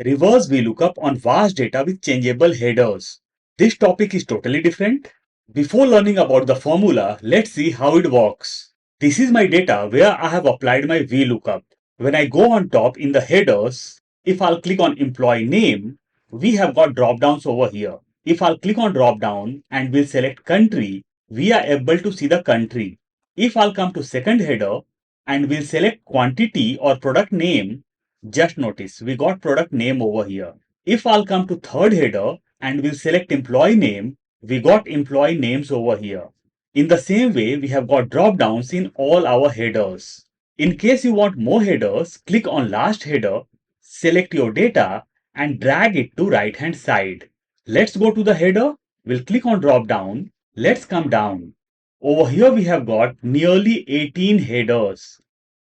Reverse VLOOKUP on vast data with changeable headers. This topic is totally different. Before learning about the formula, let's see how it works. This is my data where I have applied my VLOOKUP. When I go on top in the headers, if I'll click on employee name, we have got drop downs over here. If I'll click on drop down and we'll select country, we are able to see the country. If I'll come to second header and we'll select quantity or product name, just notice we got product name over here. If I'll come to third header and we'll select employee name, we got employee names over here. In the same way, we have got drop downs in all our headers. In case you want more headers, click on last header, select your data and drag it to right hand side. Let's go to the header. We'll click on drop down. Let's come down. Over here we have got nearly 18 headers.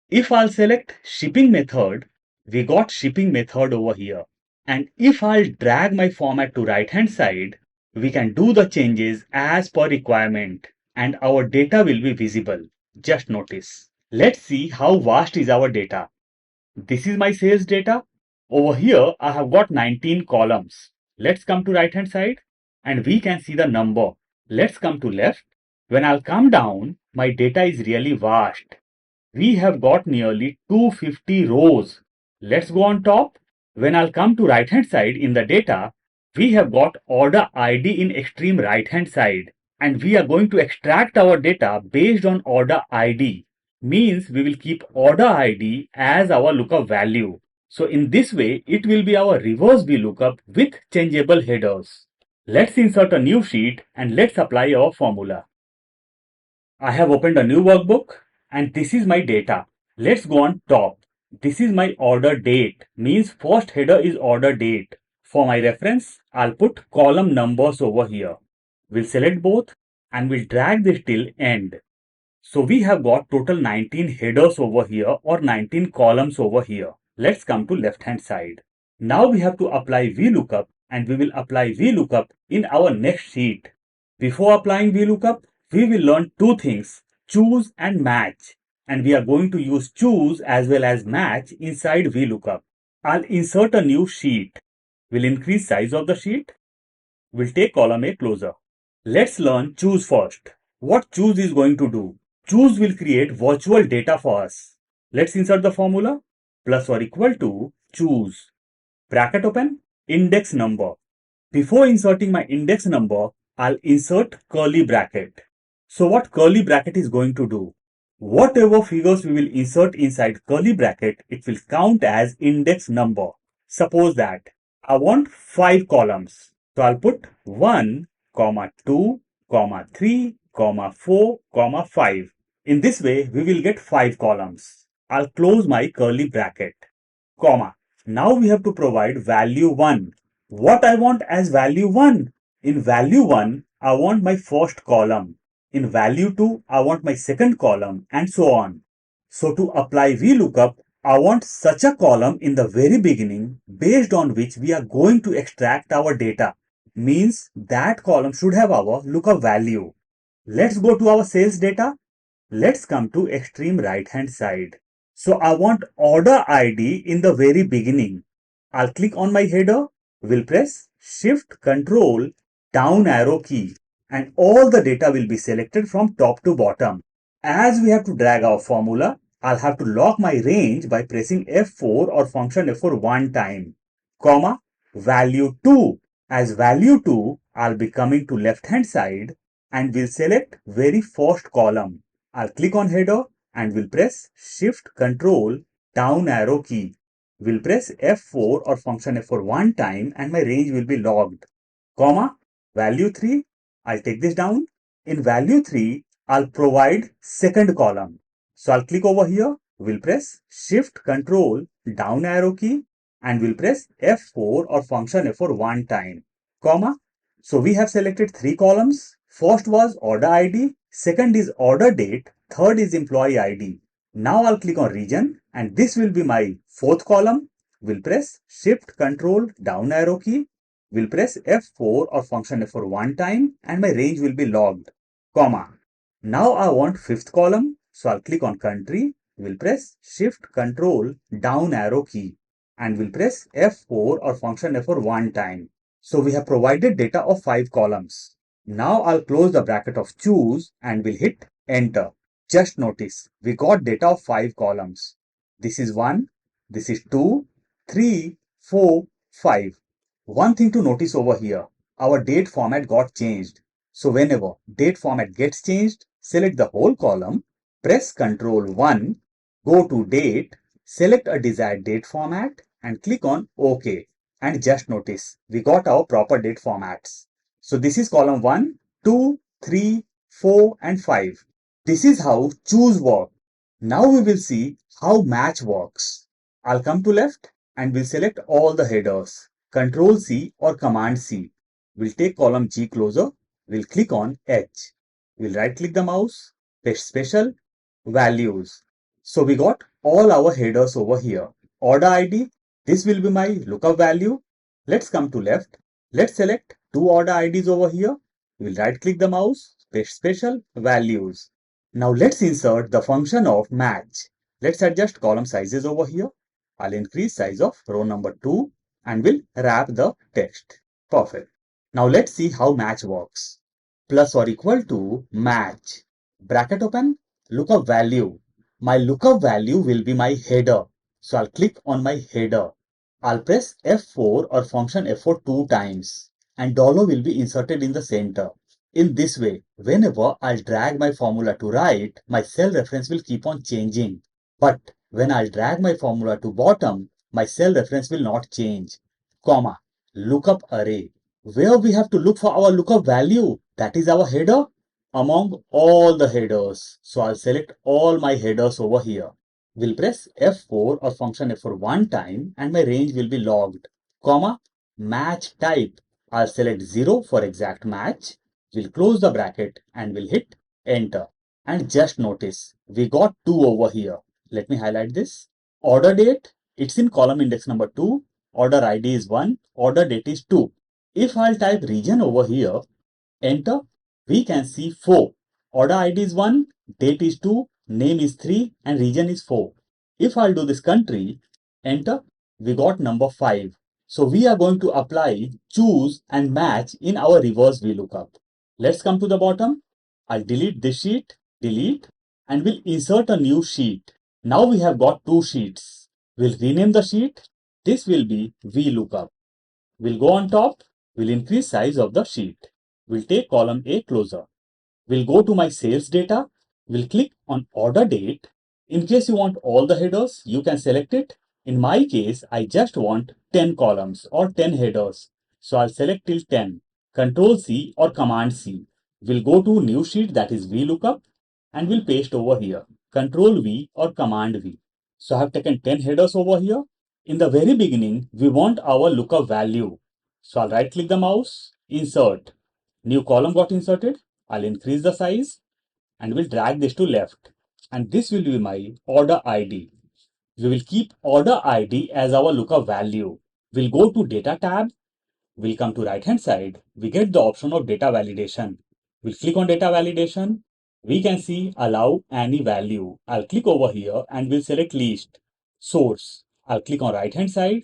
If I'll select shipping method, we got shipping method over here. And if I'll drag my format to right hand side, we can do the changes as per requirement and our data will be visible. Just notice. Let's see how vast is our data. This is my sales data. Over here, I have got 19 columns. Let's come to right hand side and we can see the number. Let's come to left. When I'll come down, my data is really vast. We have got nearly 250 rows. Let's go on top. When I'll come to right hand side in the data, we have got order ID in extreme right hand side and we are going to extract our data based on order ID. Means we will keep order ID as our lookup value. So in this way, it will be our reverse VLOOKUP with changeable headers. Let's insert a new sheet and let's apply our formula. I have opened a new workbook and this is my data. Let's go on top. This is my order date, means first header is order date. For my reference, I'll put column numbers over here. We'll select both and we'll drag this till end. So we have got total 19 headers over here or 19 columns over here. Let's come to left hand side. Now we have to apply VLOOKUP and we will apply VLOOKUP in our next sheet. Before applying VLOOKUP, we will learn two things, choose and match. And we are going to use choose as well as match inside VLOOKUP. I'll insert a new sheet. We'll increase size of the sheet. We'll take column A closer. Let's learn choose first. What choose is going to do? Choose will create virtual data for us. Let's insert the formula. Plus or equal to choose. Bracket open. Index number. Before inserting my index number, I'll insert curly bracket. So what curly bracket is going to do? Whatever figures we will insert inside curly bracket, it will count as index number. Suppose that I want 5 columns. So I'll put 1, 2, 3, 4, 5. In this way, we will get 5 columns. I'll close my curly bracket. Comma. Now we have to provide value 1. What I want as value 1? In value 1, I want my first column. In value 2, I want my second column and so on. So to apply VLOOKUP, I want such a column in the very beginning based on which we are going to extract our data. Means that column should have our lookup value. Let's go to our sales data. Let's come to extreme right hand side. So I want order ID in the very beginning. I'll click on my header. We'll press Shift Control down arrow key and all the data will be selected from top to bottom. As we have to drag our formula, I'll have to lock my range by pressing F4 or function F4 one time. Comma, value 2. As value 2, I'll be coming to left hand side and we'll select very first column. I'll click on header and we'll press Shift Control down arrow key. We'll press F4 or function F4 one time and my range will be logged. Comma, value 3. I'll take this down. In value 3, I'll provide second column. So I'll click over here. We'll press Shift Control down arrow key and we'll press F4 or function F4 one time. Comma. So we have selected 3 columns. First was order ID. Second is order date. Third is employee ID. Now I'll click on region and this will be my fourth column. We'll press Shift Control down arrow key. We'll press F4 or function F4 one time and my range will be logged. Comma. Now I want fifth column. So I'll click on country. We'll press Shift Control down arrow key. and we'll press F4 or function F4 one time. So we have provided data of 5 columns. Now I'll close the bracket of choose and we'll hit enter. Just notice we got data of 5 columns. This is 1, this is 2, 3, 4, 5. One thing to notice over here, our date format got changed. So whenever date format gets changed, select the whole column, press Ctrl 1, go to date, select a desired date format and click on OK. And just notice we got our proper date formats. So this is column 1, 2, 3, 4 and 5. This is how choose works. Now we will see how match works. I'll come to left and we'll select all the headers. Ctrl C or Command C. We'll take column G closer. We'll click on H. We'll right click the mouse, paste special, values. So we got all our headers over here. Order ID, this will be my lookup value. Let's come to left. Let's select two order IDs over here. We'll right click the mouse, paste special, values. Now let's insert the function of match. Let's adjust column sizes over here. I'll increase size of row number 2 and we'll wrap the text. Perfect. Now let's see how match works. Plus or equal to match. Bracket open, lookup value. My lookup value will be my header. So I'll click on my header. I'll press F4 or function F4 two times and dollar will be inserted in the center. In this way, whenever I'll drag my formula to right, my cell reference will keep on changing. But when I'll drag my formula to bottom, my cell reference will not change. Comma, lookup array, where we have to look for our lookup value, that is our header, among all the headers. So I'll select all my headers over here. We'll press F4 or function F4 one time and my range will be logged. Comma, match type, I'll select 0 for exact match. We'll close the bracket and we'll hit enter. And just notice, we got 2 over here. Let me highlight this. Order date, it's in column index number 2. Order ID is 1. Order date is 2. If I'll type region over here, enter, we can see 4. Order ID is 1, date is 2, name is 3 and region is 4. If I'll do this country, enter, we got number 5. So we are going to apply choose and match in our reverse VLOOKUP. Let's come to the bottom. I'll delete this sheet, delete, and we'll insert a new sheet. Now we have got 2 sheets. We'll rename the sheet. This will be VLOOKUP. We'll go on top. We'll increase size of the sheet. We'll take column A closer. We'll go to my sales data. We'll click on order date. In case you want all the headers, you can select it. In my case, I just want 10 columns or 10 headers. So I'll select till 10. Ctrl C or Command C. We'll go to new sheet, that is VLOOKUP, and we'll paste over here. Ctrl V or Command V. So I have taken 10 headers over here. In the very beginning, we want our lookup value. So I'll right click the mouse, insert. New column got inserted. I'll increase the size and we'll drag this to left. And this will be my order ID. We will keep order ID as our lookup value. We'll go to data tab. We'll come to right hand side. We get the option of data validation. We'll click on data validation. We can see allow any value. I'll click over here and we'll select list. Source. I'll click on right hand side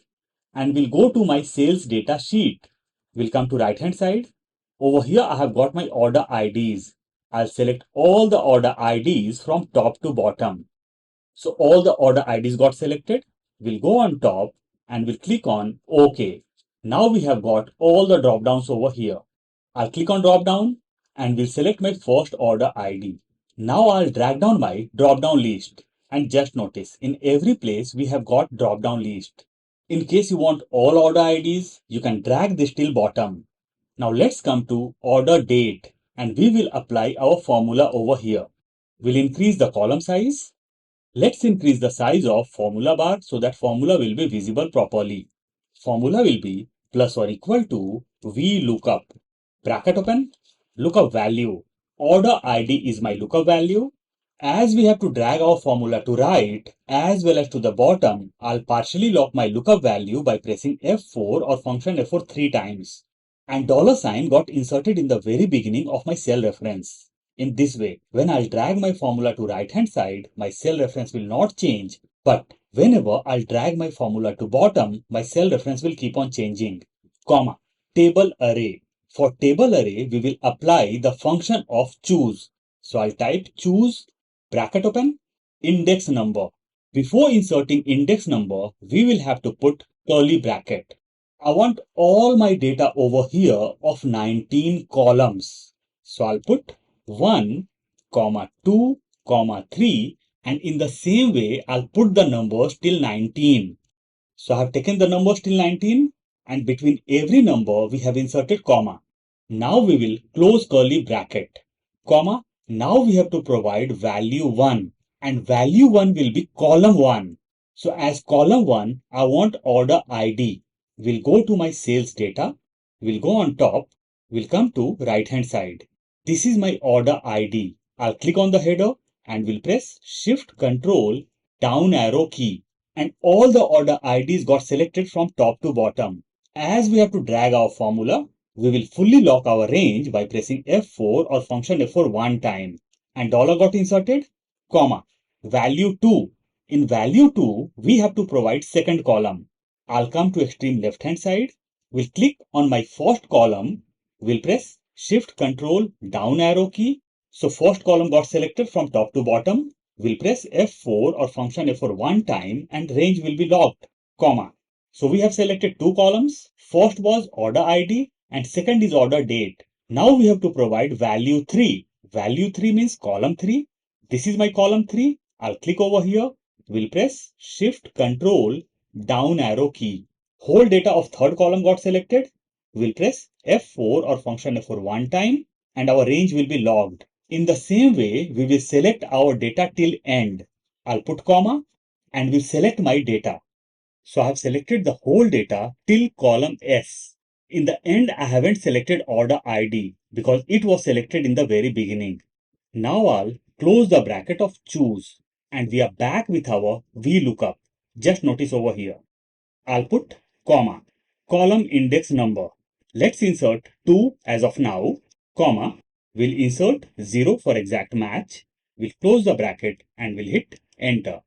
and we'll go to my sales data sheet. We'll come to right hand side. Over here I have got my order IDs. I'll select all the order IDs from top to bottom. So all the order IDs got selected. We'll go on top and we'll click on OK. Now we have got all the drop downs over here. I'll click on drop down and we'll select my first order ID. Now I'll drag down my drop down list. And just notice, in every place we have got drop down list. In case you want all order IDs, you can drag this till bottom. Now let's come to order date and we will apply our formula over here. We'll increase the column size. Let's increase the size of formula bar so that formula will be visible properly. Formula will be plus or equal to VLOOKUP. Bracket open, lookup value. Order ID is my lookup value. As we have to drag our formula to right as well as to the bottom, I'll partially lock my lookup value by pressing F4 or function F4 3 times. And $sign got inserted in the very beginning of my cell reference. In this way, when I'll drag my formula to right hand side, my cell reference will not change, but whenever I'll drag my formula to bottom, my cell reference will keep on changing, comma, table array. For table array, we will apply the function of choose. So I'll type choose, bracket open, index number. Before inserting index number, we will have to put curly bracket. I want all my data over here of 19 columns. So I'll put 1, comma 2, comma 3, and in the same way, I'll put the numbers till 19. So I have taken the numbers till 19 and between every number we have inserted comma. Now we will close curly bracket, comma. Now we have to provide value 1 and value 1 will be column 1. So as column 1, I want order ID. We'll go to my sales data. We'll go on top. We'll come to right hand side. This is my order ID. I'll click on the header and we'll press Shift Control down arrow key. And all the order IDs got selected from top to bottom. As we have to drag our formula, we will fully lock our range by pressing F4 or function F4 one time. And dollar got inserted, comma, value 2. In value 2, we have to provide second column. I'll come to extreme left hand side. We'll click on my first column. We'll press Shift Control down arrow key. So first column got selected from top to bottom. We'll press F4 or function F4 one time and range will be locked, comma. So we have selected two columns. First was order ID and second is order date. Now we have to provide value 3. Value 3 means column 3. This is my column 3. I'll click over here. We'll press Shift Control down arrow key. Whole data of third column got selected. We'll press F4 or function F4 one time and our range will be logged. In the same way, we will select our data till end. I'll put comma and we'll select my data. So I have selected the whole data till column S. In the end, I haven't selected order ID because it was selected in the very beginning. Now I'll close the bracket of choose and we are back with our VLOOKUP. Just notice over here. I'll put comma, column index number. Let's insert 2 as of now, comma, we'll insert 0 for exact match. We'll close the bracket and we'll hit enter.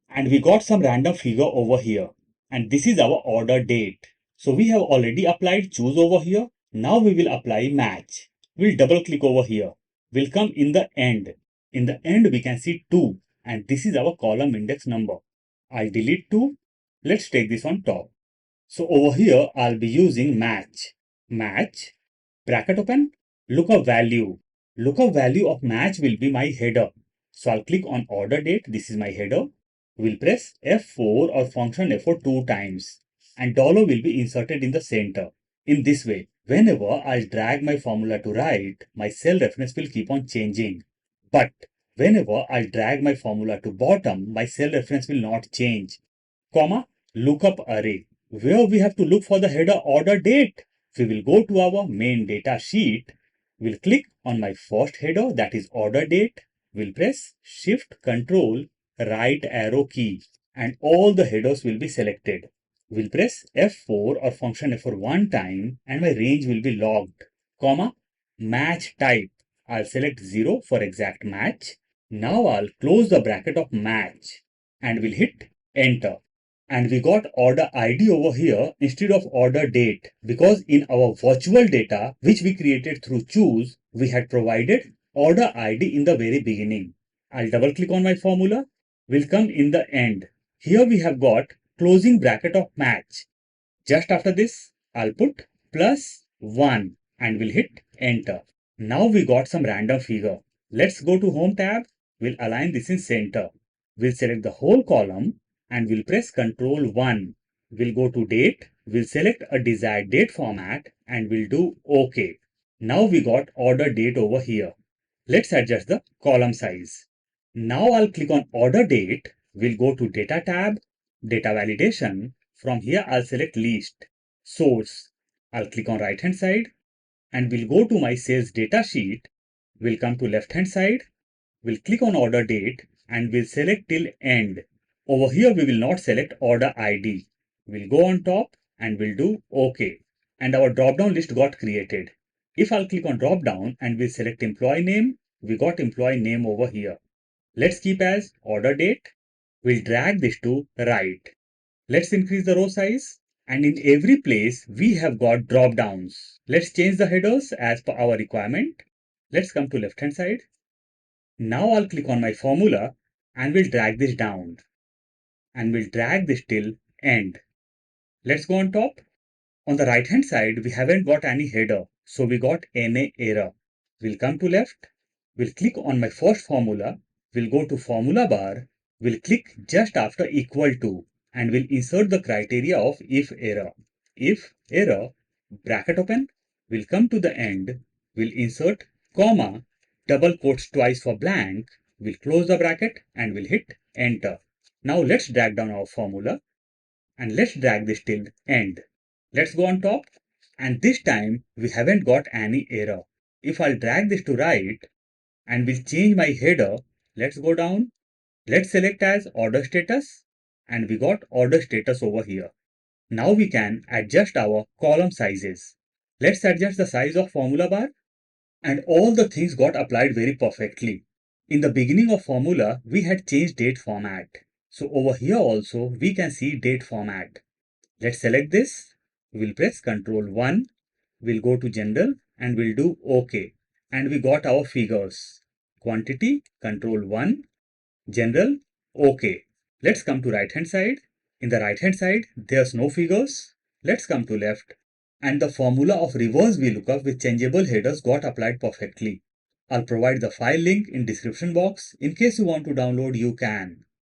And we got some random figure over here. And this is our order date. So we have already applied choose over here. Now we will apply match. We'll double click over here. We'll come in the end. In the end, we can see 2. And this is our column index number. I'll delete 2. Let's take this on top. So over here, I'll be using match. Match, bracket open, lookup value. Lookup value of match will be my header. So I'll click on order date. This is my header. We'll press F4 or function F4 two times. And dollar will be inserted in the center. In this way, whenever I'll drag my formula to right, my cell reference will keep on changing. But whenever I'll drag my formula to bottom, my cell reference will not change. Comma, lookup array, where we have to look for the header order date. We will go to our main data sheet. We'll click on my first header, that is order date. We'll press Shift Control right arrow key and all the headers will be selected. We'll press F4 or function F4 one time and my range will be logged. Comma, match type. I'll select 0 for exact match. Now I'll close the bracket of match and we'll hit enter. And we got order ID over here instead of order date because in our virtual data which we created through choose, we had provided order ID in the very beginning. I'll double click on my formula. We'll come in the end. Here we have got closing bracket of match. Just after this, I'll put plus 1 and we'll hit enter. Now we got some random figure. Let's go to home tab. We'll align this in center. We'll select the whole column and we'll press Ctrl 1. We'll go to date. We'll select a desired date format and we'll do OK. Now we got order date over here. Let's adjust the column size. Now I'll click on order date. We'll go to data tab, data validation. From here, I'll select list, source. I'll click on right hand side and we'll go to my sales data sheet. We'll come to left hand side. We'll click on order date and we'll select till end. Over here, we will not select order ID. We'll go on top and we'll do OK. And our drop down list got created. If I'll click on drop down and we'll select employee name, we got employee name over here. Let's keep as order date. We'll drag this to right. Let's increase the row size. And in every place, we have got drop downs. Let's change the headers as per our requirement. Let's come to left hand side. Now I'll click on my formula and we'll drag this down. And we'll drag this till end. Let's go on top. On the right hand side, we haven't got any header. So we got NA error. We'll come to left. We'll click on my first formula. We'll go to formula bar. We'll click just after equal to and we'll insert the criteria of if error. If error, bracket open. We'll come to the end. We'll insert comma, double quotes twice for blank. We'll close the bracket and we'll hit enter. Now let's drag down our formula and let's drag this till end. Let's go on top and this time we haven't got any error. If I'll drag this to right and we'll change my header, let's go down. Let's select as order status and we got order status over here. Now we can adjust our column sizes. Let's adjust the size of formula bar and all the things got applied very perfectly. In the beginning of formula, we had changed date format. So over here also we can see date format. Let's select this. We'll press Ctrl 1. We'll go to General and we'll do OK. And we got our figures. Quantity, Ctrl 1. General, OK. Let's come to right hand side. In the right hand side, there's no figures. Let's come to left. And the formula of reverse VLOOKUP with changeable headers got applied perfectly. I'll provide the file link in description box. In case you want to download, you can.